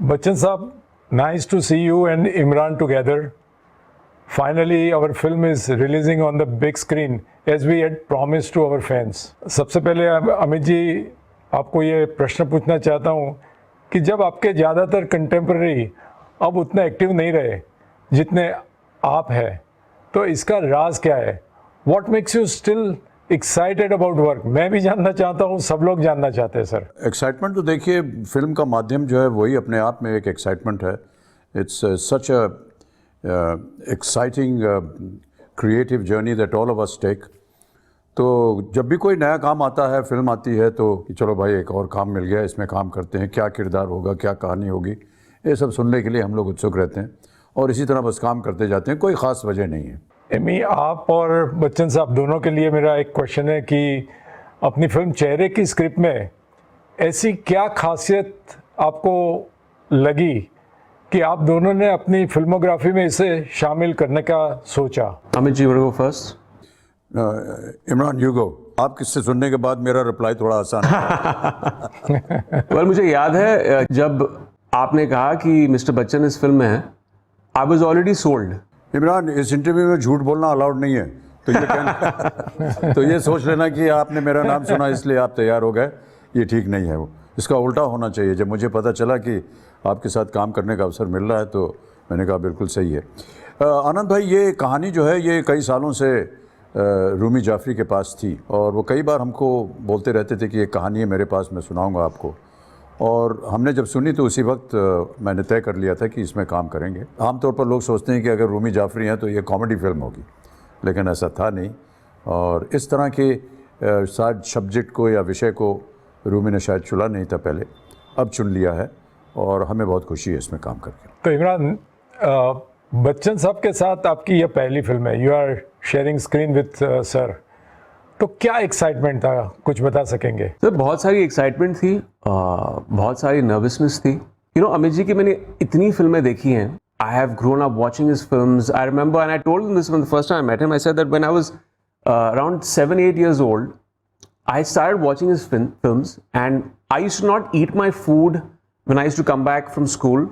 Bachchan Saab, nice to see you and Imran together. Finally, our film is releasing on the big screen as we had promised to our fans. सबसे पहले अमित जी आपको ये प्रश्न पूछना चाहता हूँ कि जब आपके ज़्यादातर कंटेम्प्रेरी अब उतने एक्टिव नहीं रहे जितने आप हैं, तो इसका राज क्या है? What makes you still excited about work? मैं भी जानना चाहता हूँ, सब लोग जानना चाहते हैं सर। एक्साइटमेंट तो देखिए, फिल्म का माध्यम जो है वही अपने आप में एक एक्साइटमेंट है। It's such a exciting creative journey that all of us take. तो जब भी कोई नया काम आता है, फिल्म आती है, तो कि चलो भाई एक और काम मिल गया, इसमें काम करते हैं, क्या किरदार होगा, क्या कहानी होगी, ये सब सुनने के लिए हम लोग उत्सुक रहते हैं और इसी तरह बस काम करते जाते हैं। कोई ख़ास वजह नहीं है। एमी, आप और बच्चन साहब दोनों के लिए मेरा एक क्वेश्चन है कि अपनी फिल्म चेहरे की स्क्रिप्ट में ऐसी क्या खासियत आपको लगी कि आप दोनों ने अपनी फिल्मोग्राफी में इसे शामिल करने का सोचा? अमित जी गो फर्स्ट। Imran you go. आप किससे सुनने के बाद मेरा रिप्लाई थोड़ा आसान है। well, मुझे याद है जब आपने कहा कि मिस्टर बच्चन इस फिल्म में है, I was already sold. Imran, इस इंटरव्यू में झूठ बोलना अलाउड नहीं है, तो ये कहना तो ये सोच लेना कि आपने मेरा नाम सुना इसलिए आप तैयार हो गए, ये ठीक नहीं है। वो इसका उल्टा होना चाहिए। जब मुझे पता चला कि आपके साथ काम करने का अवसर मिल रहा है तो मैंने कहा बिल्कुल सही है। आनंद भाई, ये कहानी जो है ये कई सालों से रूमी जाफरी के पास थी और वो कई बार हमको बोलते रहते थे कि ये कहानी है मेरे पास, मैं सुनाऊँगा आपको। और हमने जब सुनी तो उसी वक्त मैंने तय कर लिया था कि इसमें काम करेंगे। आमतौर पर लोग सोचते हैं कि अगर रूमी जाफरी हैं तो ये कॉमेडी फिल्म होगी, लेकिन ऐसा था नहीं। और इस तरह के शायद सब्जेक्ट को या विषय को रूमी ने शायद चुना नहीं था पहले, अब चुन लिया है और हमें बहुत खुशी है इसमें काम करके। तो इमरान, बच्चन साहब के साथ आपकी यह पहली फिल्म है, you are sharing screen with sir, तो क्या एक्साइटमेंट था, कुछ बता सकेंगे? सर बहुत सारी एक्साइटमेंट थी, बहुत सारी नर्वसनेस थी। अमित जी की मैंने इतनी फिल्में देखी हैं। I have grown up watching his films. I remember and I told him this when the first time I met him, I said that when I was around 7-8 years old, I started watching his films and I used to not eat my food when I used to come back from school.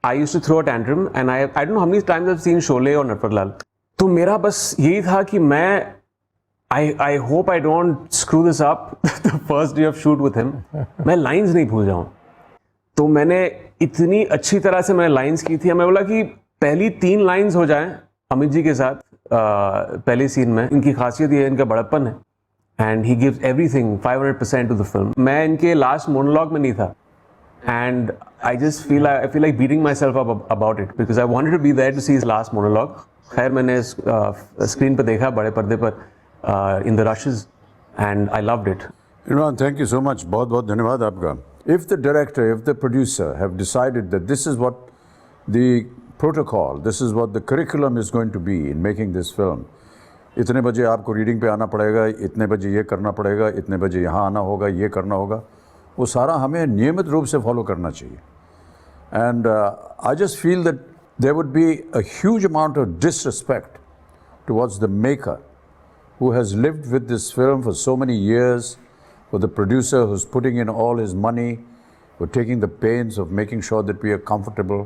I used to throw a tantrum and I don't know how many times I've seen Sholay or Naratpal. तो मेरा बस यही था कि I hope I don't screw this up the first day of shoot with him. मैं lines नहीं भूल जाऊँ। तो मैंने इतनी अच्छी तरह से मैंने लाइंस की थी। मैं बोला कि पहली 3 लाइंस हो जाएं अमित जी के साथ पहले सीन में। इनकी खासियत ये है, इनका बड़प्पन है and he gives everything 500% to the film. मैं इनके लास्ट मोनोलॉग में नहीं था and I just feel like beating myself up about it because I wanted to be there to see his last monologue. खैर मैंने स्क्रीन पर देखा बड़े पर्दे पर in the rushes and I loved it. Imran, thank you so much. बहुत बहुत धन्यवाद आपका। If the director, if the producer have decided that this is what the protocol, this is what the curriculum is going to be in making this film, इतने बजे आपको reading पे आना पड़ेगा, इतने बजे ये करना पड़ेगा, इतने बजे यहाँ आना होगा, ये करना होगा, वो सारा हमें नियमित रूप से फॉलो करना चाहिए। And I just feel that there would be a huge amount of disrespect towards the maker who has lived with this film for so many years, for the producer who's putting in all his money, for taking the pains of making sure that we are comfortable.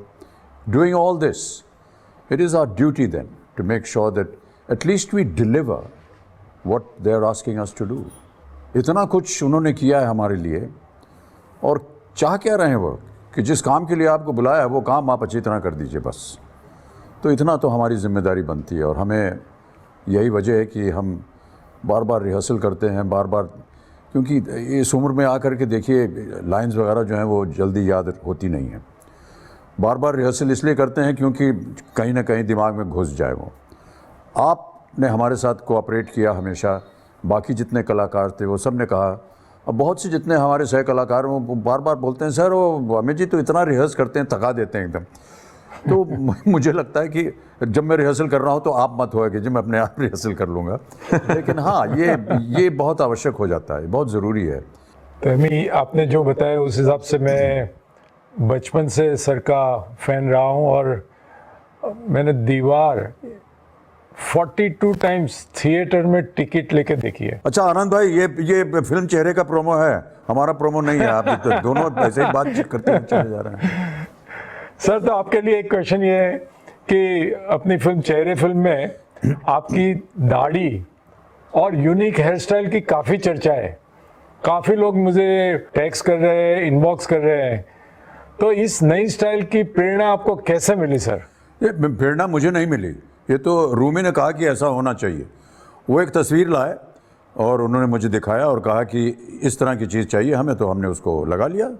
Doing all this, it is our duty then to make sure that at least we deliver what they are asking us to do. इतना कुछ उन्होंने किया है हमारे लिए और चाह क्या रहे हैं वो कि जिस काम के लिए आपको बुलाया है वो काम आप अच्छी तरह कर दीजिए बस। तो इतना तो हमारी जिम्मेदारी बनती है और हमें यही वजह है कि हम बार बार रिहर्सल करते हैं, बार बार, क्योंकि इस उम्र में आकर के देखिए लाइंस वगैरह जो हैं वो जल्दी याद होती नहीं हैं। बार बार रिहर्सल इसलिए करते हैं क्योंकि कहीं ना कहीं दिमाग में घुस जाए वो। आपने हमारे साथ कोऑपरेट किया हमेशा, बाकी जितने कलाकार थे वो सब ने कहा, अब बहुत से जितने हमारे सह कलाकार वो बार बार बोलते हैं सर वो अमित जी तो इतना रिहर्स करते हैं, थका देते हैं एकदम। तो मुझे लगता है कि जब मैं रिहर्सल कर रहा हूँ तो आप मत होगा कि जी मैं अपने आप रिहर्सल कर लूँगा, लेकिन हाँ ये बहुत आवश्यक हो जाता है, बहुत ज़रूरी है। तो अमी, आपने जो बताया उस हिसाब से मैं बचपन से सर का फ़ैन रहा हूँ और मैंने दीवार 42 टाइम्स थिएटर में टिकट लेके देखी है। अच्छा आनंद भाई, ये फिल्म चेहरे का प्रोमो है, हमारा प्रोमो नहीं है। आप तो दोनों ऐसे ही बात करते हुए चले जा रहे हैं। सर तो आपके लिए एक क्वेश्चन ये है कि अपनी फिल्म चेहरे फिल्म में आपकी दाढ़ी और यूनिक हेयर स्टाइल की काफ़ी चर्चा है, काफ़ी लोग मुझे टेक्स्ट कर रहे हैं, इनबॉक्स कर रहे हैं, तो इस नई स्टाइल की प्रेरणा आपको कैसे मिली सर? ये प्रेरणा मुझे नहीं मिली, ये तो रूमी ने कहा कि ऐसा होना चाहिए। वो एक तस्वीर लाए और उन्होंने मुझे दिखाया और कहा कि इस तरह की चीज़ चाहिए हमें, तो हमने उसको लगा लिया।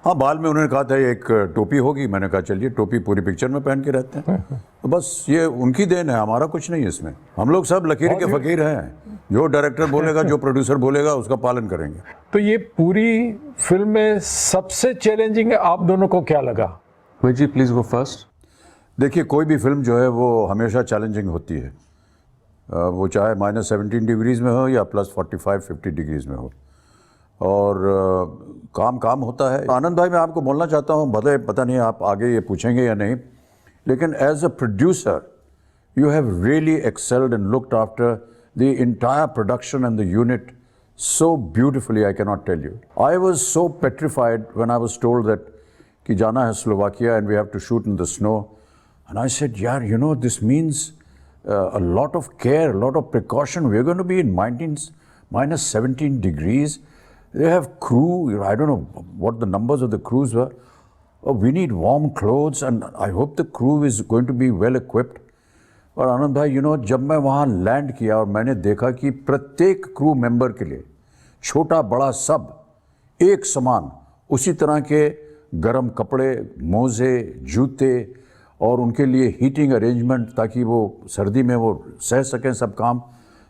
हाँ, बाल में उन्होंने कहा था एक टोपी होगी, मैंने कहा चलिए टोपी पूरी पिक्चर में पहन के रहते हैं। तो बस ये उनकी देन है, हमारा कुछ नहीं है इसमें। हम लोग सब लकीर के फ़कीर हैं, जो डायरेक्टर बोलेगा, जो प्रोड्यूसर बोलेगा उसका पालन करेंगे। तो ये पूरी फिल्म में सबसे चैलेंजिंग आप दोनों को क्या लगा? Amit ji please go first. देखिए, कोई भी फिल्म जो है वो हमेशा चैलेंजिंग होती है, वो चाहे -17 डिग्रीज़ में हो या +45-50 डिग्रीज़ में हो, और काम होता है। आनंद भाई, मैं आपको बोलना चाहता हूँ, भले पता नहीं आप आगे ये पूछेंगे या नहीं, लेकिन as a producer you have really excelled and looked after the entire production and the unit so beautifully, I cannot tell you. I was so petrified when I was told that कि जाना है Slovakia and we have to shoot in the snow. And I said, yeah, you know, this means a lot of care, a lot of precaution. We're going to be in -17 degrees. They have crew, I don't know what the numbers of the crews were. Oh, we need warm clothes and I hope the crew is going to be well equipped. और आनंद भाई, you know, जब मैं वहाँ land किया और मैंने देखा कि प्रत्येक क्रू मेंबर के लिए, छोटा बड़ा सब एक समान उसी तरह के गर्म कपड़े, मोज़े, जूते और उनके लिए हीटिंग अरेंजमेंट ताकि वो सर्दी में वो सह सकें सब काम।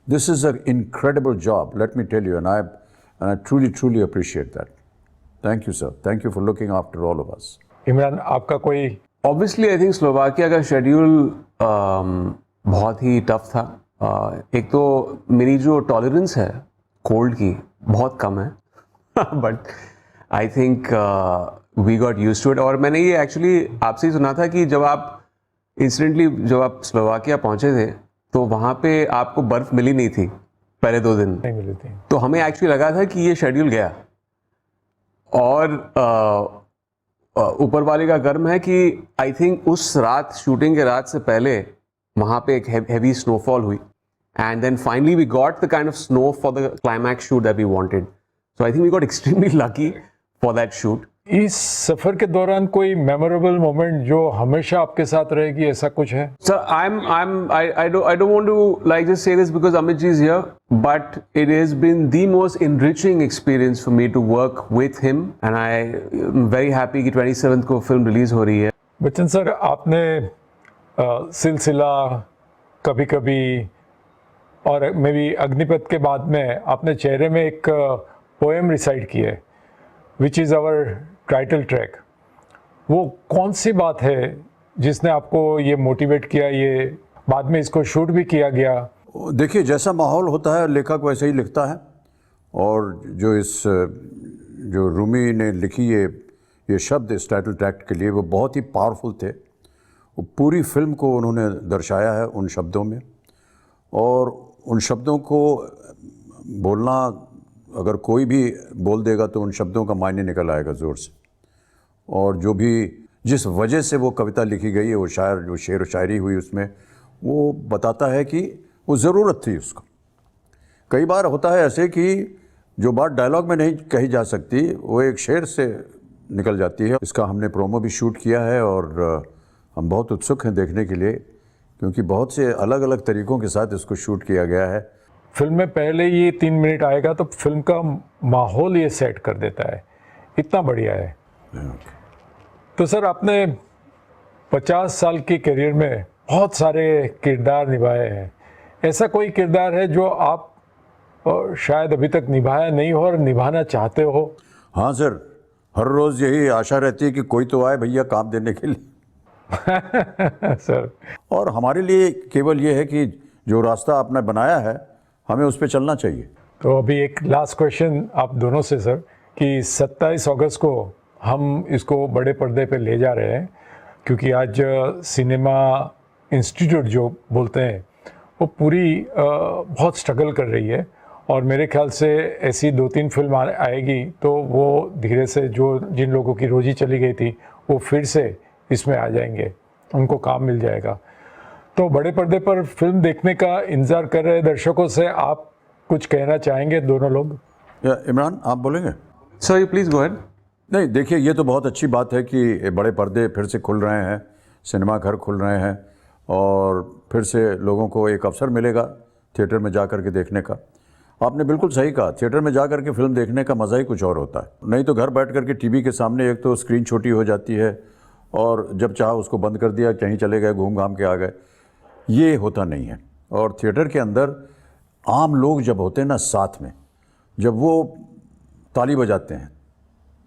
This is a incredible job, let me tell you, and I truly appreciate that. Thank you sir, thank you for looking after all of us. Imran, आपका कोई? ऑब्वियसली आई थिंक स्लोवाकिया का शेड्यूल बहुत ही टफ था। एक तो मेरी जो टॉलरेंस है कोल्ड की बहुत कम है but I think we got used to it. और मैंने ये एक्चुअली आपसे ही सुना था कि जब आप स्लोवाकिया पहुंचे थे तो वहाँ पे आपको बर्फ़ मिली नहीं थी पहले 2 दिन, नहीं मिली थी। तो हमें एक्चुअली लगा था कि ये शेड्यूल गया। और ऊपर वाले का कर्म है कि आई थिंक उस रात, शूटिंग के रात से पहले वहाँ पे एक हेवी स्नोफॉल हुई and then finally we got the kind of snow for the climax shoot that we wanted. So I think we got extremely lucky for that shoot. इस सफर के दौरान कोई मेमोरेबल मोमेंट जो हमेशा आपके साथ रहेगी, ऐसा कुछ है? Sir, I don't want to like just say this because Amit ji is here, but it has been the most enriching experience for me to work with him, and I am very happy कि 27th को film release हो रही है। Bachchan sir, आपने सिलसिला, कभी कभी और मे बी अग्निपथ के बाद में आपने चेहरे में एक पोएम रिसाइट की है, which is our title track. वो कौन सी बात है जिसने आपको ये मोटिवेट किया, ये बाद में इसको शूट भी किया गया? देखिए, जैसा माहौल होता है लेखक वैसे ही लिखता है, और जो रूमी ने लिखी ये शब्द इस टाइटल ट्रैक के लिए वो बहुत ही पावरफुल थे। वो पूरी फिल्म को उन्होंने दर्शाया है उन शब्दों में, और उन शब्दों को बोलना अगर कोई भी बोल देगा तो उन शब्दों का मायने निकल आएगा ज़ोर से। और जो भी जिस वजह से वो कविता लिखी गई है, वो शायर जो शेर व शायरी हुई उसमें, वो बताता है कि वो ज़रूरत थी उसको। कई बार होता है ऐसे कि जो बात डायलॉग में नहीं कही जा सकती वो एक शेर से निकल जाती है। इसका हमने प्रोमो भी शूट किया है और हम बहुत उत्सुक हैं देखने के लिए, क्योंकि बहुत से अलग अलग तरीक़ों के साथ इसको शूट किया गया है। फिल्म में पहले ये 3 मिनट आएगा तो फिल्म का माहौल ये सेट कर देता है, इतना बढ़िया है। तो सर, आपने 50 साल की करियर में बहुत सारे किरदार निभाए हैं, ऐसा कोई किरदार है जो आप शायद अभी तक निभाया नहीं हो और निभाना चाहते हो? हाँ सर, हर रोज़ यही आशा रहती है कि कोई तो आए भैया काम देने के लिए सर, और हमारे लिए केवल ये है कि जो रास्ता आपने बनाया है हमें उस पर चलना चाहिए। तो अभी एक लास्ट क्वेश्चन आप दोनों से सर, कि 27 अगस्त को हम इसको बड़े पर्दे पे ले जा रहे हैं, क्योंकि आज सिनेमा इंस्टीट्यूट जो बोलते हैं वो पूरी बहुत स्ट्रगल कर रही है, और मेरे ख्याल से ऐसी 2-3 फिल्म आएगी तो वो धीरे से जो जिन लोगों की रोजी चली गई थी वो फिर से इसमें आ जाएंगे, उनको काम मिल जाएगा। तो बड़े पर्दे पर फिल्म देखने का इंतज़ार कर रहे दर्शकों से आप कुछ कहना चाहेंगे दोनों लोग? या इमरान आप बोलेंगे? Sir, you please go ahead. नहीं, देखिए ये तो बहुत अच्छी बात है कि बड़े पर्दे फिर से खुल रहे हैं, सिनेमा घर खुल रहे हैं और फिर से लोगों को एक अवसर मिलेगा थिएटर में जा कर के देखने का। आपने बिल्कुल सही कहा, थिएटर में जा कर के फिल्म देखने का मज़ा ही कुछ और होता है। नहीं तो घर बैठ कर के टीवी के सामने एक तो स्क्रीन छोटी हो जाती है और जब चाहा उसको बंद कर दिया, कहीं चले गए, घूम घाम के आ गए, ये होता नहीं है। और थिएटर के अंदर आम लोग जब होते हैं ना साथ में, जब वो ताली बजाते हैं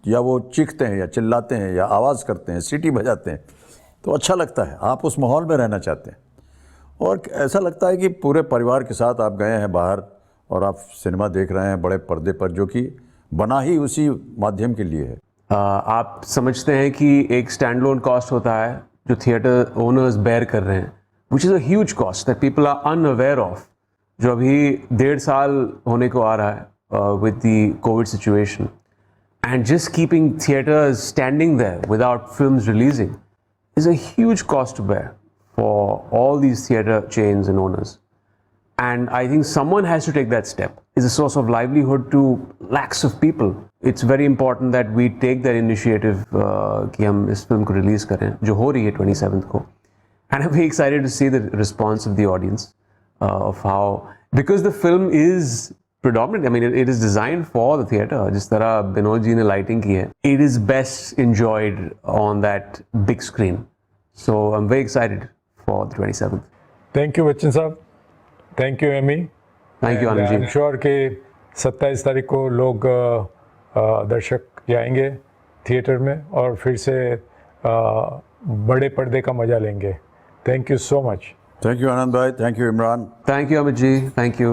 या वो चीखते हैं या चिल्लाते हैं या आवाज़ करते हैं, सीटी बजाते हैं, तो अच्छा लगता है, आप उस माहौल में रहना चाहते हैं। और ऐसा लगता है कि पूरे परिवार के साथ आप गए हैं बाहर और आप सिनेमा देख रहे हैं बड़े पर्दे पर, जो कि बना ही उसी माध्यम के लिए है। आप समझते हैं कि एक स्टैंड लोन कॉस्ट होता है जो थिएटर ओनर्स बेयर कर रहे हैं, which is a huge cost that people are unaware of, जो अभी 1.5 साल होने को आ रहा है with the covid situation, and just keeping theatres standing there without films releasing is a huge cost to bear for all these theatre chains and owners. And I think someone has to take that step. It's a source of livelihood to lakhs of people. It's very important that we take that initiative कि हम इस film को release करें, जो हो रही है 27th को. And I'm very excited to see the response of the audience of how, because the film is predominant, I mean it is designed for the theatre. जिस तरह बिनोद जी ने lighting की है, it is best enjoyed on that big screen. So I'm very excited for the 27th. Thank you Bachchan साहब, thank you Amy, Thank you, Anand I am ji. Sure कि 27 तारीख को लोग दर्शक जाएंगे थिएटर में और फिर से बड़े पर्दे का मजा लेंगे। Thank you so much. Thank you Anand भाई, thank you Imran. Thank you, Amit ji. Thank you.